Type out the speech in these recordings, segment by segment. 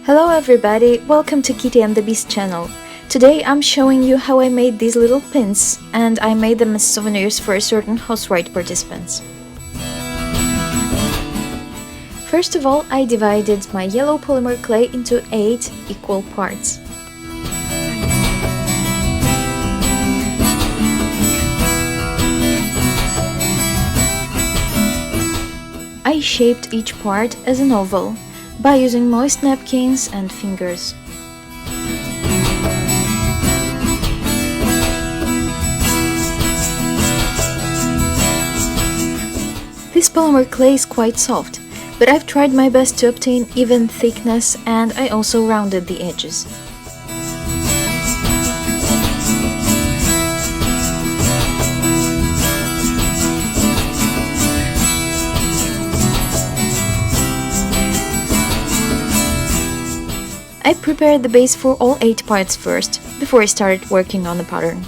Hello everybody, welcome to Kitty and the Beast channel. Today I'm showing you how I made these little pins, and I made them as souvenirs for certain house rite participants. First of all, I divided my yellow polymer clay into 8 equal parts. I shaped each part as an oval by using moist napkins and fingers. This polymer clay is quite soft, but I've tried my best to obtain even thickness, and I also rounded the edges. I prepared the base for all 8 parts first, before I started working on the pattern.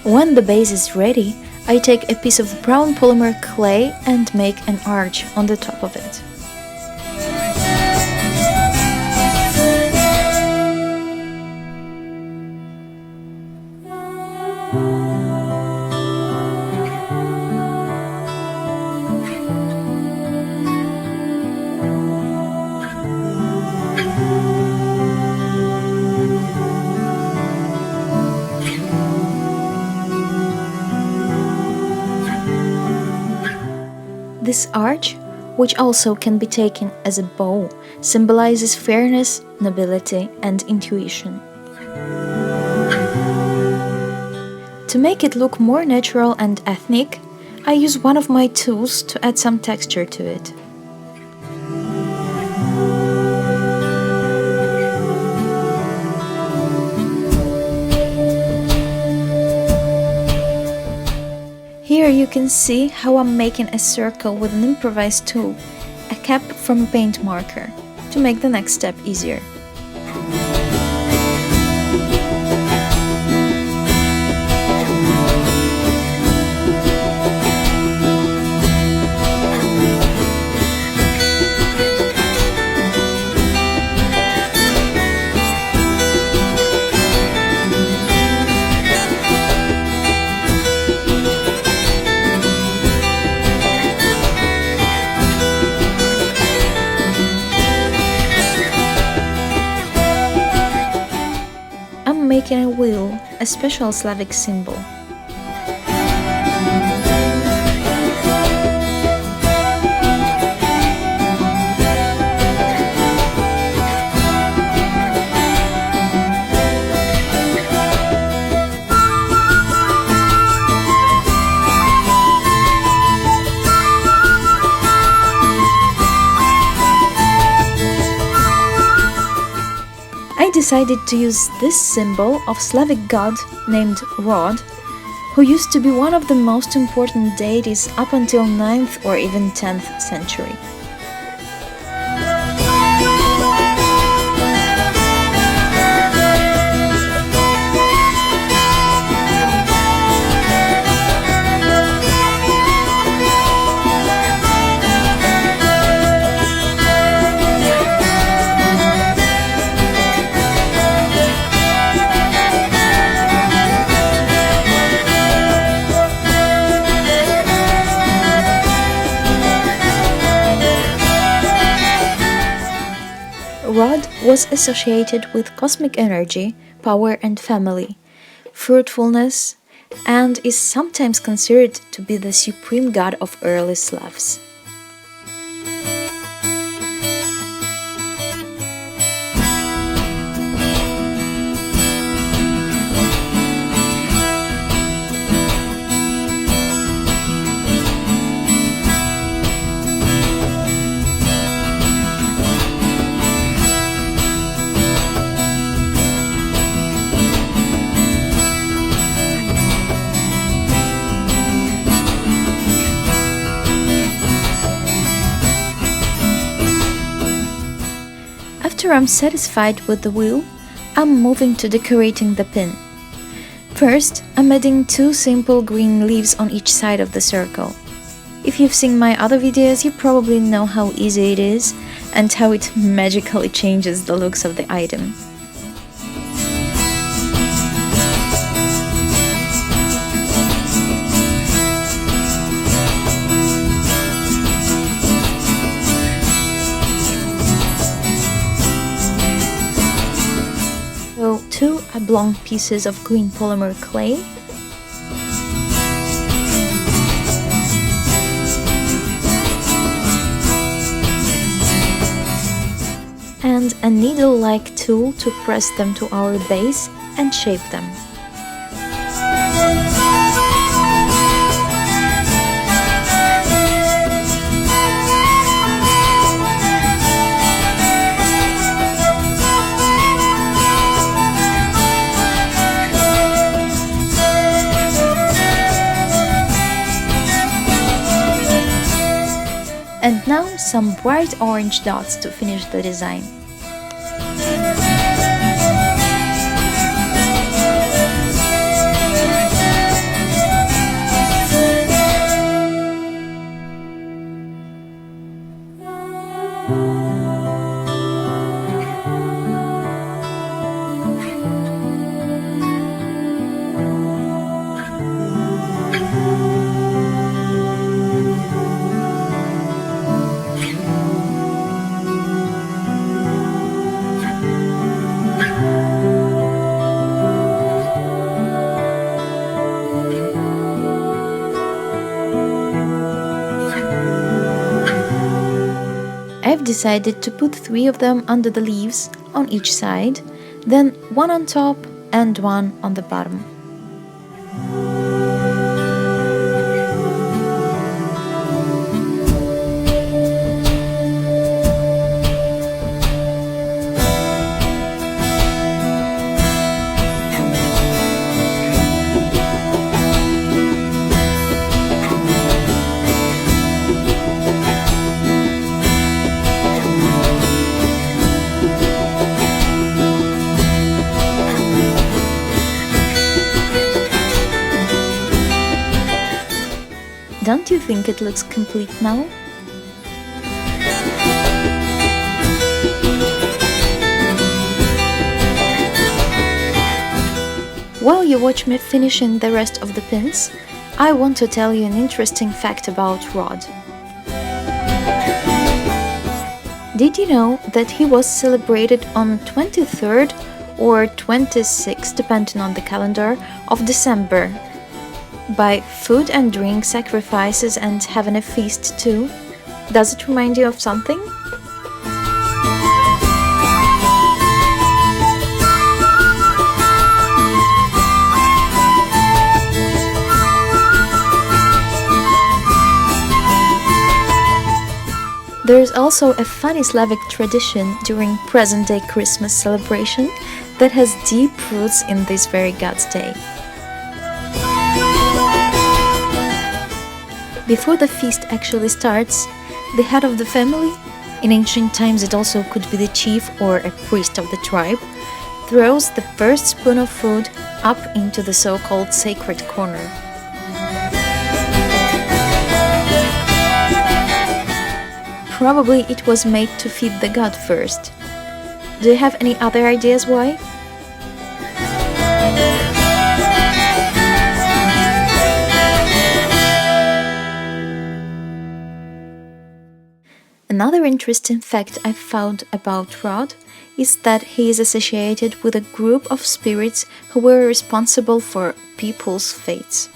When the base is ready, I take a piece of brown polymer clay and make an arch on the top of it. This arch, which also can be taken as a bow, symbolizes fairness, nobility, and intuition. To make it look more natural and ethnic, I use one of my tools to add some texture to it. Here you can see how I'm making a circle with an improvised tool, a cap from a paint marker, to make the next step easier. Making a wheel, a special Slavic symbol. I decided to use this symbol of Slavic god named Rod, who used to be one of the most important deities up until 9th or even 10th century. Rod was associated with cosmic energy, power and family, fruitfulness, and is sometimes considered to be the supreme god of early Slavs. After I'm satisfied with the wheel, I'm moving to decorating the pin. First, I'm adding 2 simple green leaves on each side of the circle. If you've seen my other videos, you probably know how easy it is and how it magically changes the looks of the item. So 2 oblong pieces of green polymer clay, and a needle-like tool to press them to our base and shape them. And now some bright orange dots to finish the design. I've decided to put 3 of them under the leaves on each side, then 1 on top and 1 on the bottom. Don't you think it looks complete now? While you watch me finishing the rest of the pins, I want to tell you an interesting fact about Rod. Did you know that he was celebrated on 23rd or 26th, depending on the calendar, of December? By food and drink sacrifices and having a feast too? Does it remind you of something? There is also a funny Slavic tradition during present-day Christmas celebration that has deep roots in this very God's Day. Before the feast actually starts, the head of the family, in ancient times it also could be the chief or a priest of the tribe, throws the first spoon of food up into the so-called sacred corner. Probably it was made to feed the god first. Do you have any other ideas why? Another interesting fact I found about Rod is that he is associated with a group of spirits who were responsible for people's fates.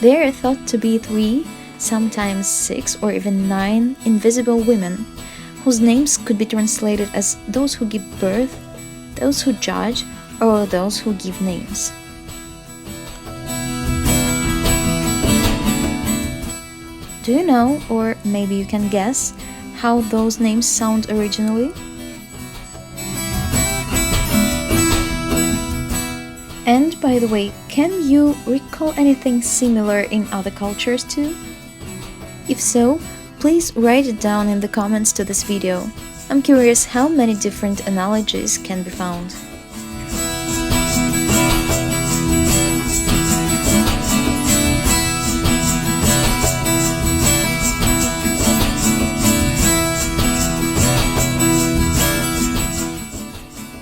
They are thought to be 3, sometimes 6 or even 9 invisible women, whose names could be translated as those who give birth, those who judge, or those who give names. Do you know, or maybe you can guess, how those names sound originally? And by the way, can you recall anything similar in other cultures too? If so, Please write it down in the comments to this video. I'm curious how many different analogies can be found.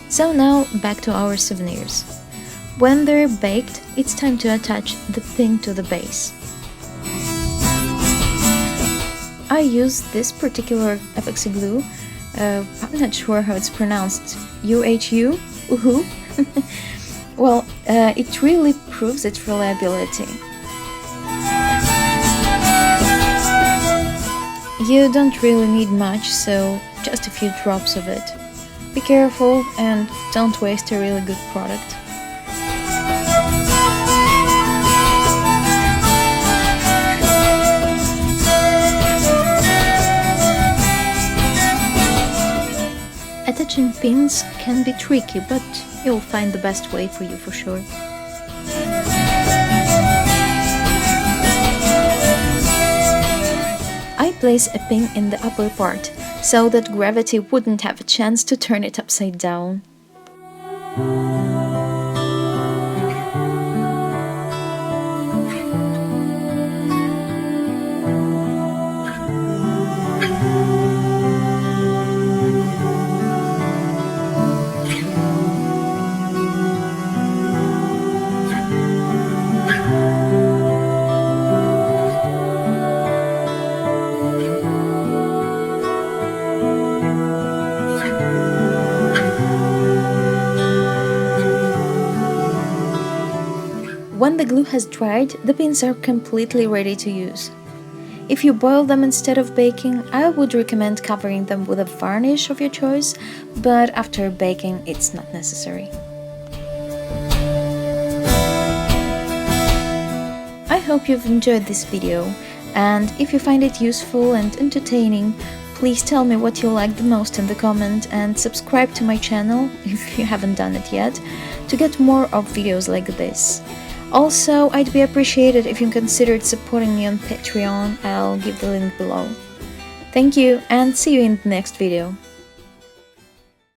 So now back to our souvenirs. When they're baked, it's time to attach the pin to the base. I use this particular epoxy glue. I'm not sure how it's pronounced. UHU? Uhu? Well, it really proves its reliability. You don't really need much, so just a few drops of it. Be careful and don't waste a really good product. Attaching pins can be tricky, but you'll find the best way for you for sure. I place a pin in the upper part, so that gravity wouldn't have a chance to turn it upside down. When the glue has dried, the pins are completely ready to use. If you boil them instead of baking, I would recommend covering them with a varnish of your choice, but after baking it's not necessary. I hope you've enjoyed this video, and if you find it useful and entertaining, please tell me what you like the most in the comment and subscribe to my channel if you haven't done it yet to get more of videos like this. Also, I'd be appreciated if you considered supporting me on Patreon. I'll give the link below. Thank you and see you in the next video.